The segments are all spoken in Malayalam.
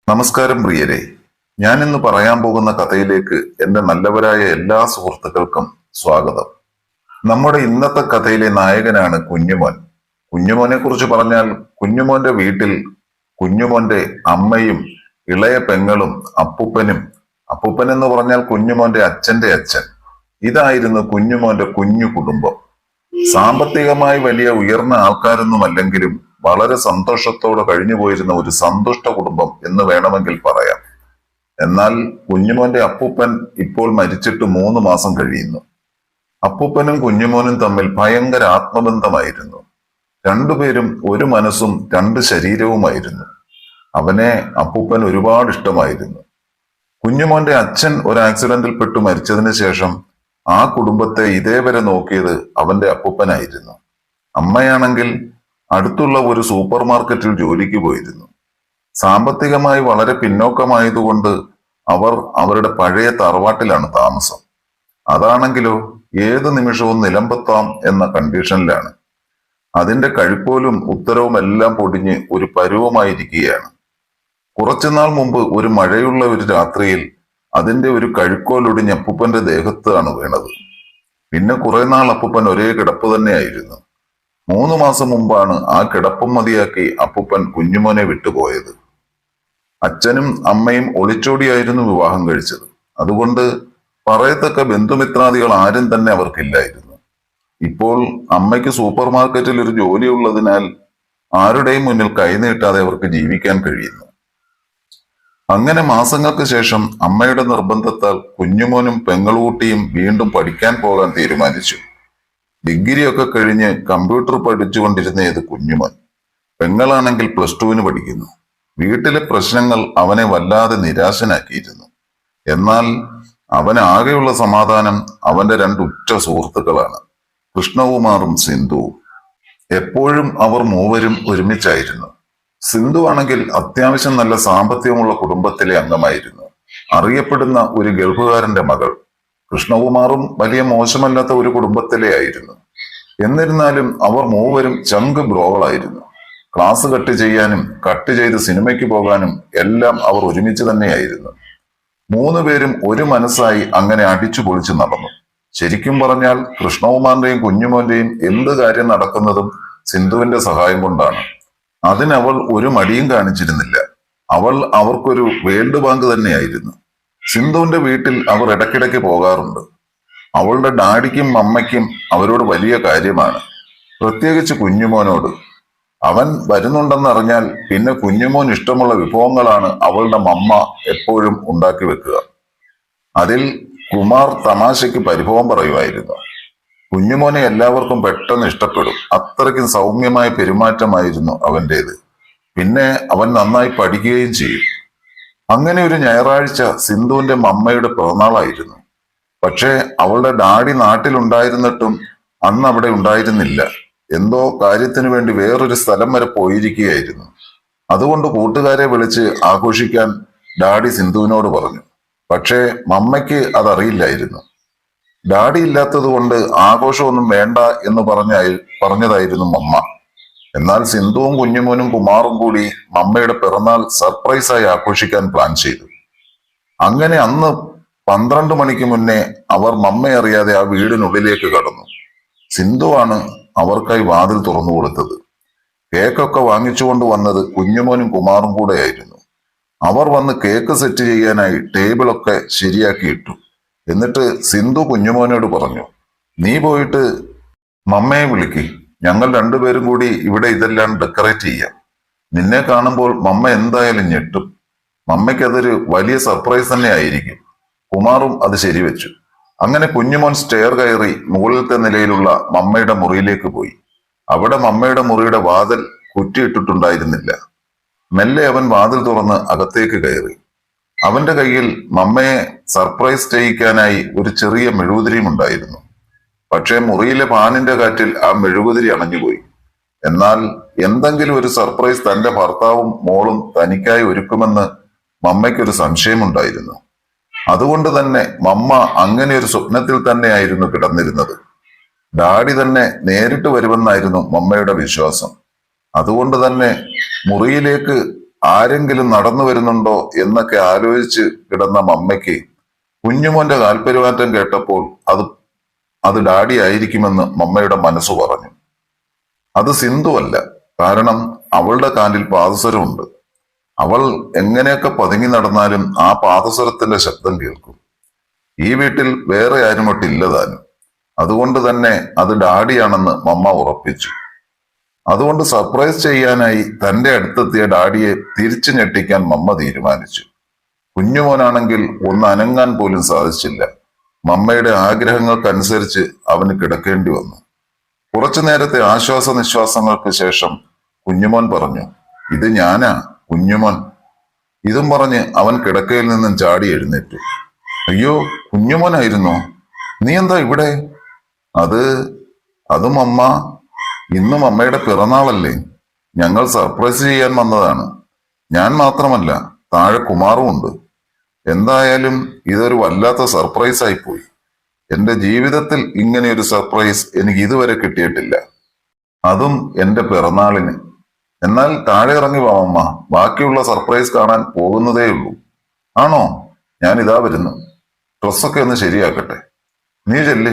നമസ്കാരം പ്രിയരെ, ഞാൻ ഇന്ന് പറയാൻ പോകുന്ന കഥയിലേക്ക് എൻ്റെ നല്ലവരായ എല്ലാ സുഹൃത്തുക്കൾക്കും സ്വാഗതം. നമ്മുടെ ഇന്നത്തെ കഥയിലെ നായകനാണ് കുഞ്ഞുമോൻ. കുഞ്ഞുമോനെ കുറിച്ച് പറഞ്ഞാൽ കുഞ്ഞുമോന്റെ വീട്ടിൽ കുഞ്ഞുമോന്റെ അമ്മയും ഇളയ പെങ്ങളും അപ്പൂപ്പൻ എന്ന് പറഞ്ഞാൽ കുഞ്ഞുമോന്റെ അച്ഛന്റെ അച്ഛൻ. ഇതായിരുന്നു കുഞ്ഞുമോന്റെ കുഞ്ഞു കുടുംബം. സാമ്പത്തികമായി വലിയ ഉയർന്ന ആൾക്കാരൊന്നുമല്ലെങ്കിലും വളരെ സന്തോഷത്തോടെ കഴിഞ്ഞു പോയിരുന്ന ഒരു സന്തുഷ്ട കുടുംബം എന്ന് വേണമെങ്കിൽ പറയാം. എന്നാൽ കുഞ്ഞുമോന്റെ അപ്പൂപ്പൻ ഇപ്പോൾ മരിച്ചിട്ട് 3 മാസം കഴിയുന്നു. അപ്പൂപ്പനും കുഞ്ഞുമോനും തമ്മിൽ ഭയങ്കര ആത്മബന്ധമായിരുന്നു. രണ്ടുപേരും ഒരു മനസ്സും 2 ശരീരവുമായിരുന്നു. അവനെ അപ്പൂപ്പൻ ഒരുപാട് ഇഷ്ടമായിരുന്നു. കുഞ്ഞുമോന്റെ അച്ഛൻ ഒരു ആക്സിഡന്റിൽ പെട്ടു മരിച്ചതിന് ശേഷം ആ കുടുംബത്തെ ഇതേവരെ നോക്കിയത് അവന്റെ അപ്പൂപ്പനായിരുന്നു. അമ്മയാണെങ്കിൽ അടുത്തുള്ള ഒരു സൂപ്പർ മാർക്കറ്റിൽ ജോലിക്ക് പോയിരുന്നു. സാമ്പത്തികമായി വളരെ പിന്നോക്കമായതുകൊണ്ട് അവർ അവരുടെ പഴയ തറവാട്ടിലാണ് താമസം. അതാണെങ്കിലോ ഏത് നിമിഷവും നിലംപൊത്താം എന്ന കണ്ടീഷനിലാണ്. അതിന്റെ കഴുക്കോലും ഉത്തരവും എല്ലാം പൊടിഞ്ഞ് ഒരു പരുവമായിരിക്കുകയാണ്. കുറച്ചുനാൾ മുമ്പ് ഒരു മഴയുള്ള ഒരു രാത്രിയിൽ അതിന്റെ ഒരു കഴുക്കോലൊടിഞ്ഞ് അപ്പൂപ്പന്റെ ദേഹത്താണ് വീണത്. പിന്നെ കുറെ നാൾ അപ്പൂപ്പൻ ഒരേ കിടപ്പ് തന്നെയായിരുന്നു. 3 മാസം മുമ്പാണ് ആ കിടപ്പും മതിയാക്കി അപ്പൂപ്പൻ കുഞ്ഞുമോനെ വിട്ടുപോയത്. അച്ഛനും അമ്മയും ഒളിച്ചോടിയായിരുന്നു വിവാഹം കഴിച്ചത്. അതുകൊണ്ട് പറയത്തക്ക ബന്ധുമിത്രാദികൾ ആരും തന്നെ അവർക്കില്ലായിരുന്നു. ഇപ്പോൾ അമ്മയ്ക്ക് സൂപ്പർ മാർക്കറ്റിൽ ഒരു ജോലി ഉള്ളതിനാൽ ആരുടെയും മുന്നിൽ കൈനീട്ടാതെ അവർക്ക് ജീവിക്കാൻ കഴിയുന്നു. അങ്ങനെ മാസങ്ങൾക്ക് ശേഷം അമ്മയുടെ നിർബന്ധത്താൽ കുഞ്ഞുമോനും പെങ്ങളുകുട്ടിയും വീണ്ടും പഠിക്കാൻ പോകാൻ തീരുമാനിച്ചു. ഡിഗ്രിയൊക്കെ കഴിഞ്ഞ് കമ്പ്യൂട്ടർ പഠിച്ചുകൊണ്ടിരുന്നത് കുഞ്ഞുമോൻ. പെങ്ങളാണെങ്കിൽ +2 പഠിക്കുന്നു. വീട്ടിലെ പ്രശ്നങ്ങൾ അവനെ വല്ലാതെ നിരാശനാക്കിയിരുന്നു. എന്നാൽ അവനാകെയുള്ള സമാധാനം അവന്റെ 2 ഉറ്റ സുഹൃത്തുക്കളാണ്, കൃഷ്ണകുമാറും സിന്ധുവും. എപ്പോഴും അവർ മൂവരും ഒരുമിച്ചായിരുന്നു. സിന്ധു ആണെങ്കിൽ അത്യാവശ്യം നല്ല സാമ്പത്തികമുള്ള കുടുംബത്തിലെ അംഗമായിരുന്നു. അറിയപ്പെടുന്ന ഒരു ഗൾഫുകാരന്റെ മകൾ. കൃഷ്ണകുമാറും വലിയ മോശമല്ലാത്ത ഒരു കുടുംബത്തിലെ ആയിരുന്നു. എന്നിരുന്നാലും അവർ മൂവരും ചങ്ക് ബ്രോകളായിരുന്നു. ക്ലാസ് കട്ട് ചെയ്യാനും കട്ട് ചെയ്ത് സിനിമയ്ക്ക് പോകാനും എല്ലാം അവർ ഒരുമിച്ച് തന്നെയായിരുന്നു. 3 പേരും ഒരു മനസ്സായി അങ്ങനെ അടിച്ചു പൊളിച്ച് നടന്നു. ശരിക്കും പറഞ്ഞാൽ കൃഷ്ണകുമാറിന്റെയും കുഞ്ഞുമോന്റെയും എന്ത് കാര്യം നടക്കുന്നതും സിന്ധുവിന്റെ സഹായം കൊണ്ടാണ്. അതിനവൾ ഒരു മടിയും കാണിച്ചിരുന്നില്ല. അവൾ അവർക്കൊരു വേൾഡ് ബാങ്ക് തന്നെയായിരുന്നു. സിന്ധുവിന്റെ വീട്ടിൽ അവർ ഇടയ്ക്കിടയ്ക്ക് പോകാറുണ്ട്. അവളുടെ ഡാഡിക്കും അമ്മയ്ക്കും അവരോട് വലിയ കാര്യമാണ്, പ്രത്യേകിച്ച് കുഞ്ഞുമോനോട്. അവൻ വരുന്നുണ്ടെന്നറിഞ്ഞാൽ പിന്നെ കുഞ്ഞുമോൻ ഇഷ്ടമുള്ള വിഭവങ്ങളാണ് അവളുടെ മമ്മ എപ്പോഴും ഉണ്ടാക്കി വെക്കുക. അതിൽ കുമാർ തമാശയ്ക്ക് പരിഭവം പറയുമായിരുന്നു. കുഞ്ഞുമോനെ എല്ലാവർക്കും പെട്ടെന്ന് ഇഷ്ടപ്പെടും. അത്രയ്ക്കും സൗമ്യമായ പെരുമാറ്റമായിരുന്നു അവൻ്റേത്. പിന്നെ അവൻ നന്നായി പഠിക്കുകയും ചെയ്യും. അങ്ങനെ ഒരു ഞായറാഴ്ച സിന്ധുവിന്റെ മമ്മയുടെ പിറന്നാളായിരുന്നു. പക്ഷേ അവളുടെ ഡാഡി നാട്ടിലുണ്ടായിരുന്നിട്ടും അന്ന് അവിടെ ഉണ്ടായിരുന്നില്ല. എന്തോ കാര്യത്തിനു വേണ്ടി വേറൊരു സ്ഥലം വരെ പോയിരിക്കുകയായിരുന്നു. അതുകൊണ്ട് കൂട്ടുകാരെ വിളിച്ച് ആഘോഷിക്കാൻ ഡാഡി സിന്ധുവിനോട് പറഞ്ഞു. പക്ഷേ മമ്മയ്ക്ക് അതറിയില്ലായിരുന്നു. ഡാഡി ഇല്ലാത്തത് കൊണ്ട് ആഘോഷമൊന്നും വേണ്ട എന്ന് പറഞ്ഞതായിരുന്നു മമ്മ. എന്നാൽ സിന്ധുവും കുഞ്ഞുമോനും കുമാറും കൂടി മമ്മയുടെ പിറന്നാൾ സർപ്രൈസായി ആഘോഷിക്കാൻ പ്ലാൻ ചെയ്തു. അങ്ങനെ അന്ന് 12 മണിക്ക് മുന്നേ അവർ മമ്മയറിയാതെ ആ വീടിനുള്ളിലേക്ക് കടന്നു. സിന്ധുവാണ് അവർക്കായി വാതിൽ തുറന്നു കൊടുത്തത്. കേക്കൊക്കെ വാങ്ങിച്ചുകൊണ്ട് വന്നത് കുഞ്ഞുമോനും കുമാറും കൂടെ ആയിരുന്നു. അവർ വന്ന് കേക്ക് സെറ്റ് ചെയ്യാനായി ടേബിളൊക്കെ ശരിയാക്കിയിട്ടു. എന്നിട്ട് സിന്ധു കുഞ്ഞുമോനോട് പറഞ്ഞു, നീ പോയിട്ട് മമ്മയെ വിളിക്ക്, ഞങ്ങൾ 2 പേരും കൂടി ഇവിടെ ഇതെല്ലാം ഡെക്കറേറ്റ് ചെയ്യാം. നിന്നെ കാണുമ്പോൾ മമ്മ എന്തായാലും ഞെട്ടും. മമ്മയ്ക്ക് അതൊരു വലിയ സർപ്രൈസ് തന്നെ ആയിരിക്കും. കുമാറും അത് ശരിവെച്ചു. അങ്ങനെ കുഞ്ഞുമോൻ സ്റ്റെയർ കയറി മുകളിലത്തെ നിലയിലുള്ള മമ്മയുടെ മുറിയിലേക്ക് പോയി. അവിടെ മമ്മയുടെ മുറിയുടെ വാതിൽ കുറ്റിയിട്ടിട്ടുണ്ടായിരുന്നില്ല. മെല്ലെ അവൻ വാതിൽ തുറന്ന് അകത്തേക്ക് കയറി. അവന്റെ കയ്യിൽ മമ്മയെ സർപ്രൈസ് ചെയ്യിക്കാനായി ഒരു ചെറിയ മെഴുകുതിരിയും ഉണ്ടായിരുന്നു. പക്ഷേ മുറിയിലെ ഫാനിന്റെ കാറ്റിൽ ആ മെഴുകുതിരി അണഞ്ഞുപോയി. എന്നാൽ എന്തെങ്കിലും ഒരു സർപ്രൈസ് തന്റെ ഭർത്താവും മോളും തനിക്കായി ഒരുക്കുമെന്ന് മമ്മയ്ക്കൊരു സംശയമുണ്ടായിരുന്നു. അതുകൊണ്ട് തന്നെ മമ്മ അങ്ങനെ ഒരു സ്വപ്നത്തിൽ തന്നെയായിരുന്നു കിടന്നിരുന്നത്. ഡാഡി തന്നെ നേരിട്ട് വരുമെന്നായിരുന്നു മമ്മയുടെ വിശ്വാസം. അതുകൊണ്ട് തന്നെ മുറിയിലേക്ക് ആരെങ്കിലും നടന്നു വരുന്നുണ്ടോ എന്നൊക്കെ ആലോചിച്ച് കിടന്ന മമ്മയ്ക്ക് കുഞ്ഞുമോന്റെ കാൽപെരുമാറ്റം കേട്ടപ്പോൾ അത് ഡാഡി ആയിരിക്കുമെന്ന് മമ്മയുടെ മനസ്സ് പറഞ്ഞു. അത് സിന്ധു അല്ല. കാരണം അവളുടെ കാലിൽ പാദസരമുണ്ട്. അവൾ എങ്ങനെയൊക്കെ പതുങ്ങി നടന്നാലും ആ പാദസരത്തിന്റെ ശബ്ദം കേൾക്കും. ഈ വീട്ടിൽ വേറെ ആരും ഒട്ടില്ല താനും. അതുകൊണ്ട് തന്നെ അത് ഡാഡിയാണെന്ന് മമ്മ ഉറപ്പിച്ചു. അതുകൊണ്ട് സർപ്രൈസ് ചെയ്യാനായി തന്റെ അടുത്തെത്തിയ ഡാഡിയെ തിരിച്ചു ഞെട്ടിക്കാൻ മമ്മ തീരുമാനിച്ചു. കുഞ്ഞുമോനാണെങ്കിൽ ഒന്ന് അനങ്ങാൻ പോലും സാധിച്ചില്ല. മമ്മയുടെ ആഗ്രഹങ്ങൾക്കനുസരിച്ച് അവന് കിടക്കേണ്ടി വന്നു. കുറച്ചു നേരത്തെ ആശ്വാസ നിശ്വാസങ്ങൾക്ക് ശേഷം കുഞ്ഞുമോൻ പറഞ്ഞു, ഇത് ഞാനാ കുഞ്ഞുമോൻ. ഇതും പറഞ്ഞ് അവൻ കിടക്കയിൽ നിന്നും ചാടി എഴുന്നേറ്റു. അയ്യോ, കുഞ്ഞുമോനായിരുന്നോ? നീ എന്താ ഇവിടെ? അത് മമ്മ, ഇന്നും അമ്മയുടെ പിറന്നാളല്ലേ. ഞങ്ങൾ സർപ്രൈസ് ചെയ്യാൻ വന്നതാണ്. ഞാൻ മാത്രമല്ല, താഴെ കുമാറും ഉണ്ട്. എന്തായാലും ഇതൊരു വല്ലാത്ത സർപ്രൈസ് ആയിപ്പോയി. എന്റെ ജീവിതത്തിൽ ഇങ്ങനെ ഒരു സർപ്രൈസ് എനിക്ക് ഇതുവരെ കിട്ടിയിട്ടില്ല, അതും എന്റെ പിറന്നാളിന്. എന്നാൽ താഴെ ഇറങ്ങി വാ അമ്മ, ബാക്കിയുള്ള സർപ്രൈസ് കാണാൻ പോകുന്നതേ ഉള്ളൂ. ആണോ? ഞാൻ ഇതാ വരുന്നു. ഡ്രസ്സൊക്കെ ഒന്ന് ശരിയാക്കട്ടെ. നീ ചെല്ല്.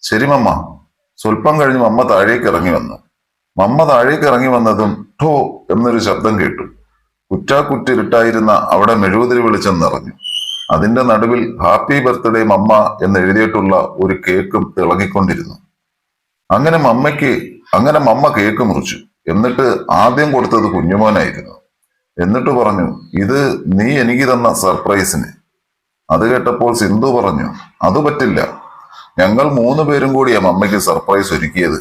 ശരി മമ്മ. സ്വല്പം കഴിഞ്ഞ് മമ്മ താഴേക്ക് ഇറങ്ങി വന്നു. മമ്മ താഴേക്ക് ഇറങ്ങി വന്നതും ഠോ എന്നൊരു ശബ്ദം കേട്ടു. കുറ്റാക്കുറ്റിരുട്ടായിരുന്ന അവിടെ മെഴുകുതിരി വെളിച്ചം നിറഞ്ഞു. അതിന്റെ നടുവിൽ ഹാപ്പി ബർത്ത്ഡേ മമ്മ എന്ന് എഴുതിയിട്ടുള്ള ഒരു കേക്കും തിളങ്ങിക്കൊണ്ടിരുന്നു. അങ്ങനെ മമ്മ കേക്ക് മുറിച്ചു. എന്നിട്ട് ആദ്യം കൊടുത്തത് കുഞ്ഞുമോനായിരുന്നു. എന്നിട്ട് പറഞ്ഞു, ഇത് നീ എനിക്ക് തന്ന സർപ്രൈസിന്. അത് കേട്ടപ്പോൾ സിന്ധു പറഞ്ഞു, അത് പറ്റില്ല. ഞങ്ങൾ 3 പേരും കൂടിയാ മമ്മയ്ക്ക് സർപ്രൈസ് ഒരുക്കിയത്.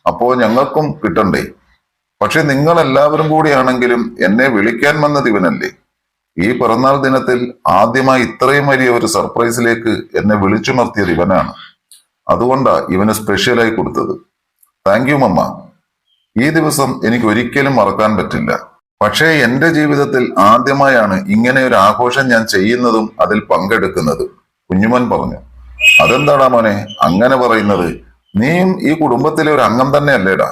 അപ്പോ ഞങ്ങൾക്കും കിട്ടണ്ടേ? പക്ഷെ നിങ്ങൾ എല്ലാവരും കൂടിയാണെങ്കിലും എന്നെ വിളിക്കാൻ വന്നത് ഇവനല്ലേ. ഈ പിറന്നാൾ ദിനത്തിൽ ആദ്യമായി ഇത്രയും വലിയ ഒരു സർപ്രൈസിലേക്ക് എന്നെ വിളിച്ചുമർത്തിയത് ഇവനാണ്. അതുകൊണ്ടാ ഇവന് സ്പെഷ്യലായി കൊടുത്തത്. താങ്ക് യു മമ്മ. ഈ ദിവസം എനിക്ക് ഒരിക്കലും മറക്കാൻ പറ്റില്ല. പക്ഷേ എന്റെ ജീവിതത്തിൽ ആദ്യമായാണ് ഇങ്ങനെ ഒരു ആഘോഷം ഞാൻ ചെയ്യുന്നതും അതിൽ പങ്കെടുക്കുന്നതും, കുഞ്ഞുമോൻ പറഞ്ഞു. അതെന്താടാ മോനെ അങ്ങനെ പറയുന്നത്? നീയും ഈ കുടുംബത്തിലെ ഒരു അംഗം തന്നെ അല്ലേടാ.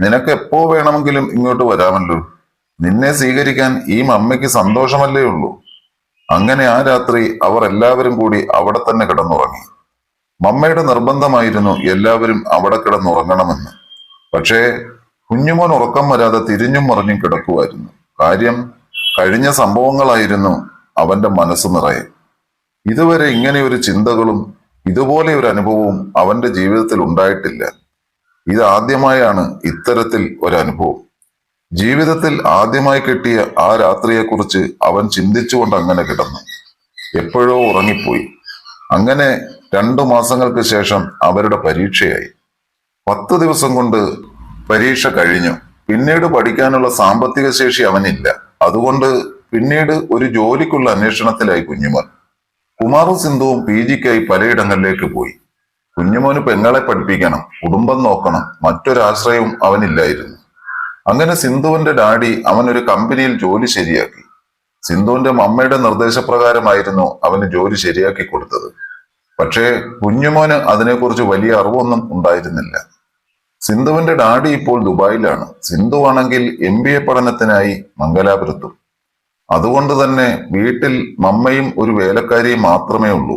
നിനക്ക് എപ്പോ വേണമെങ്കിലും ഇങ്ങോട്ട് വരാമല്ലോ. നിന്നെ സ്വീകരിക്കാൻ ഈ മമ്മയ്ക്ക് സന്തോഷമല്ലേ ഉള്ളൂ. അങ്ങനെ ആ രാത്രി അവർ എല്ലാവരും കൂടി അവിടെ തന്നെ കിടന്നുറങ്ങി. മമ്മയുടെ നിർബന്ധമായിരുന്നു എല്ലാവരും അവിടെ കിടന്നുറങ്ങണമെന്ന്. പക്ഷേ കുഞ്ഞുമോൻ ഉറക്കം വരാതെ തിരിഞ്ഞും മറിഞ്ഞും കിടക്കുമായിരുന്നു. കാര്യം, കഴിഞ്ഞ സംഭവങ്ങളായിരുന്നു അവന്റെ മനസ്സ് നിറയെ. ഇതുവരെ ഇങ്ങനെ ഒരു ചിന്തകളും ഇതുപോലെ ഒരു അനുഭവവും അവന്റെ ജീവിതത്തിൽ ഉണ്ടായിട്ടില്ല. ഇത് ആദ്യമായാണ് ഇത്തരത്തിൽ ഒരു അനുഭവം. ജീവിതത്തിൽ ആദ്യമായി കിട്ടിയ ആ രാത്രിയെക്കുറിച്ച് അവൻ ചിന്തിച്ചുകൊണ്ട് അങ്ങനെ കിടന്നു. എപ്പോഴോ ഉറങ്ങിപ്പോയി. അങ്ങനെ 2 മാസങ്ങൾക്ക് ശേഷം അവരുടെ പരീക്ഷയായി. 10 ദിവസം കൊണ്ട് പരീക്ഷ കഴിഞ്ഞു. പിന്നീട് പഠിക്കാനുള്ള സാമ്പത്തിക ശേഷി അവനില്ല. അതുകൊണ്ട് പിന്നീട് ഒരു ജോലിക്കുള്ള അന്വേഷണത്തിലായി കുഞ്ഞുമോൻ. കുമാറും സിന്ധുവും PGക്കായി പലയിടങ്ങളിലേക്ക് പോയി. കുഞ്ഞുമോന് പെങ്ങളെ പഠിപ്പിക്കണം, കുടുംബം നോക്കണം, മറ്റൊരാശ്രയവും അവനില്ലായിരുന്നു. അങ്ങനെ സിന്ധുവിന്റെ ഡാഡി അവനൊരു കമ്പനിയിൽ ജോലി ശരിയാക്കി. സിന്ധുവിന്റെ മമ്മയുടെ നിർദ്ദേശപ്രകാരമായിരുന്നു അവന് ജോലി ശരിയാക്കി കൊടുത്തത്. പക്ഷേ കുഞ്ഞുമോന് അതിനെക്കുറിച്ച് വലിയ അറിവൊന്നും ഉണ്ടായിരുന്നില്ല. സിന്ധുവിന്റെ ഡാഡി ഇപ്പോൾ ദുബായിലാണ്. സിന്ധു ആണെങ്കിൽ MBA പഠനത്തിനായി മംഗലാപുരത്തും. അതുകൊണ്ട് തന്നെ വീട്ടിൽ മമ്മയും ഒരു വേലക്കാരിയും മാത്രമേ ഉള്ളൂ.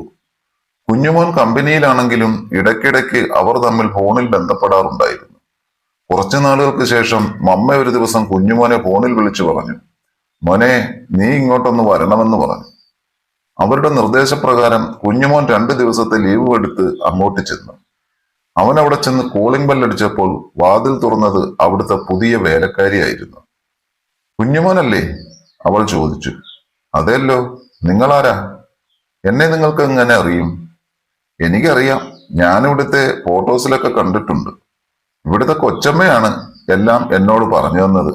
കുഞ്ഞുമോൻ കമ്പനിയിലാണെങ്കിലും ഇടയ്ക്കിടയ്ക്ക് അവർ തമ്മിൽ ഫോണിൽ ബന്ധപ്പെടാറുണ്ടായിരുന്നു. കുറച്ചു നാളുകൾക്ക് ശേഷം മമ്മ ഒരു ദിവസം കുഞ്ഞുമോനെ ഫോണിൽ വിളിച്ചു പറഞ്ഞു, മോനെ, നീ ഇങ്ങോട്ടൊന്ന് വരണമെന്ന് പറഞ്ഞു. അവരുടെ നിർദ്ദേശപ്രകാരം കുഞ്ഞുമോൻ 2 ദിവസത്തെ ലീവ് എടുത്ത് അങ്ങോട്ട് ചെന്നു. അവൻ അവിടെ ചെന്ന് കോളിംഗ് ബെല്ലടിച്ചപ്പോൾ വാതിൽ തുറന്നത് അവിടുത്തെ പുതിയ വേലക്കാരിയായിരുന്നു. കുഞ്ഞുമോനല്ലേ? അവൾ ചോദിച്ചു. അതെല്ലോ, നിങ്ങളാരാ? എന്നെ നിങ്ങൾക്ക് എങ്ങനെ അറിയും? എനിക്കറിയാം, ഞാനിവിടുത്തെ ഫോട്ടോസിലൊക്കെ കണ്ടിട്ടുണ്ട്. ഇവിടുത്തെ കൊച്ചമ്മയാണ് എല്ലാം എന്നോട് പറഞ്ഞു തന്നത്.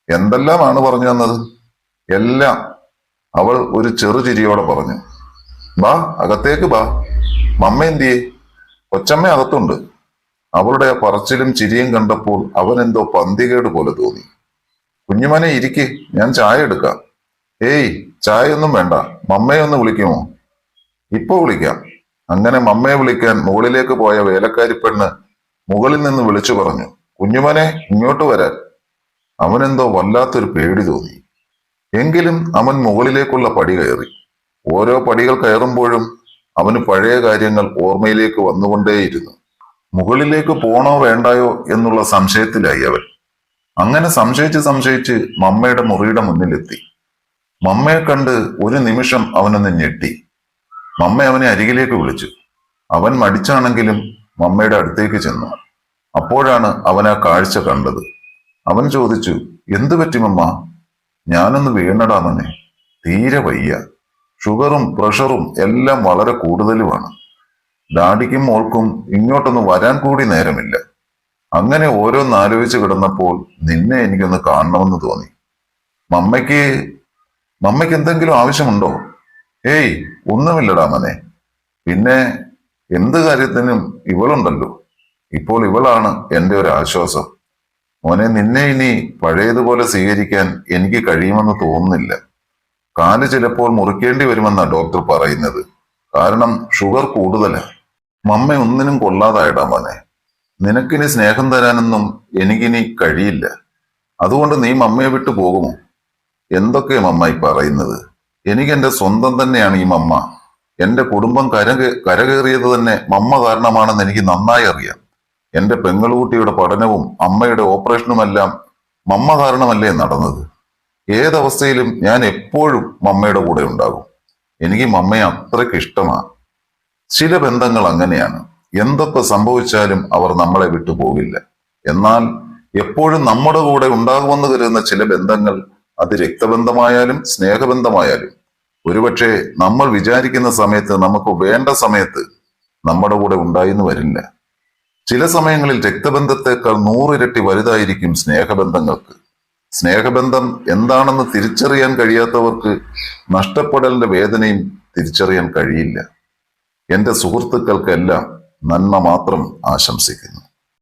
എന്തെല്ലാമാണ് പറഞ്ഞു തന്നത്? എല്ലാം, അവൾ ഒരു ചെറുചിരിയോടെ പറഞ്ഞു. ബാ, അകത്തേക്ക് ബാ. മമ്മ എന്തിയേ? കൊച്ചമ്മ അകത്തുണ്ട്. അവളുടെ പറച്ചിലും ചിരിയും കണ്ടപ്പോൾ അവൻ എന്തോ പന്തികേട് പോലെ തോന്നി. കുഞ്ഞുമോനെ ഇരിക്ക്, ഞാൻ ചായ എടുക്കാം. ഏയ്, ചായയൊന്നും വേണ്ട. മമ്മയെ ഒന്ന് വിളിക്കുമോ? ഇപ്പൊ വിളിക്കാം. അങ്ങനെ മമ്മയെ വിളിക്കാൻ മുകളിലേക്ക് പോയ വേലക്കാരി പെണ്ണ് മുകളിൽ നിന്ന് വിളിച്ചു പറഞ്ഞു, കുഞ്ഞുമോനെ ഇങ്ങോട്ട് വരാൻ. അവനെന്തോ വല്ലാത്തൊരു പേടി തോന്നി. എങ്കിലും അവൻ മുകളിലേക്കുള്ള പടി കയറി. ഓരോ പടികൾ കയറുമ്പോഴും അവന് പഴയ കാര്യങ്ങൾ ഓർമ്മയിലേക്ക് വന്നുകൊണ്ടേയിരുന്നു. മുകളിലേക്ക് പോണോ വേണ്ടായോ എന്നുള്ള സംശയത്തിലായി അവൻ. അങ്ങനെ സംശയിച്ച് മമ്മയുടെ മുറിയുടെ മുന്നിലെത്തി. മമ്മയെ കണ്ട് ഒരു നിമിഷം അവനൊന്ന് ഞെട്ടി. മമ്മ അവനെ അരികിലേക്ക് വിളിച്ചു. അവൻ മടിച്ചാണെങ്കിലും മമ്മയുടെ അടുത്തേക്ക് ചെന്നു. അപ്പോഴാണ് അവൻ ആ കാഴ്ച കണ്ടത്. അവൻ ചോദിച്ചു, എന്തു പറ്റി മമ്മ? ഞാനൊന്ന് വീണടാ മോനെ, തീരെ വയ്യ. ഷുഗറും പ്രഷറും എല്ലാം വളരെ കൂടുതലുമാണ്. ഡാഡിക്കും മോൾക്കും ഇങ്ങോട്ടൊന്ന് വരാൻ കൂടി നേരമില്ല. അങ്ങനെ ഓരോന്നാലോചിച്ച് കിടന്നപ്പോൾ നിന്നെ എനിക്കൊന്ന് കാണണമെന്ന് തോന്നി. മമ്മയ്ക്ക് എന്തെങ്കിലും ആവശ്യമുണ്ടോ? ഏയ്, ഒന്നുമില്ലടാ മോനെ. പിന്നെ എന്ത് കാര്യത്തിനും ഇവളുണ്ടല്ലോ. ഇപ്പോൾ ഇവളാണ് എൻ്റെ ഒരു ആശ്വാസം. മോനെ, നിന്നെ ഇനി പഴയതുപോലെ സ്വീകരിക്കാൻ എനിക്ക് കഴിയുമെന്ന് തോന്നുന്നില്ല. കാല് ചിലപ്പോൾ മുറിക്കേണ്ടി വരുമെന്നാണ് ഡോക്ടർ പറയുന്നത്. കാരണം ഷുഗർ കൂടുതലാണ്. മമ്മ ഒന്നിനും കൊള്ളാതായിടാ മോനെ. നിനക്കിനി സ്നേഹം തരാനൊന്നും എനിക്കിനി കഴിയില്ല. അതുകൊണ്ട് നീ മമ്മയെ വിട്ടു പോകുമോ? എന്തൊക്കെയാ മമ്മ ഈ പറയുന്നത്? എനിക്ക് എന്റെ സ്വന്തം തന്നെയാണ് ഈ മമ്മ. എന്റെ കുടുംബം കരകയറിയത് തന്നെ മമ്മ കാരണമാണെന്ന് എനിക്ക് നന്നായി അറിയാം. എന്റെ പെങ്ങളുകുട്ടിയുടെ പഠനവും അമ്മയുടെ ഓപ്പറേഷനുമെല്ലാം മമ്മ കാരണമല്ലേ നടന്നത്. ഏതവസ്ഥയിലും ഞാൻ എപ്പോഴും മമ്മയുടെ കൂടെ ഉണ്ടാകും. എനിക്ക് മമ്മയെ അത്രയ്ക്ക് ഇഷ്ടമാണ്. ചില ബന്ധങ്ങൾ അങ്ങനെയാണ്. എന്തൊക്കെ സംഭവിച്ചാലും അവർ നമ്മളെ വിട്ടു പോകില്ല. എന്നാൽ എപ്പോഴും നമ്മുടെ കൂടെ ഉണ്ടാകുമെന്ന് കരുതുന്ന ചില ബന്ധങ്ങൾ, അത് രക്തബന്ധമായാലും സ്നേഹബന്ധമായാലും, ഒരുപക്ഷെ നമ്മൾ വിചാരിക്കുന്ന സമയത്ത്, നമുക്ക് വേണ്ട സമയത്ത് നമ്മുടെ കൂടെ ഉണ്ടായിന്ന് വരില്ല. ചില സമയങ്ങളിൽ രക്തബന്ധത്തെക്കാൾ 100 ഇരട്ടി വലുതായിരിക്കും സ്നേഹബന്ധങ്ങൾക്ക്. സ്നേഹബന്ധം എന്താണെന്ന് തിരിച്ചറിയാൻ കഴിയാത്തവർക്ക് നഷ്ടപ്പെടലിന്റെ വേദനയും തിരിച്ചറിയാൻ കഴിയില്ല. എന്റെ സുഹൃത്തുക്കൾക്കെല്ലാം നന്മ മാത്രം ആശംസിക്കുന്നു.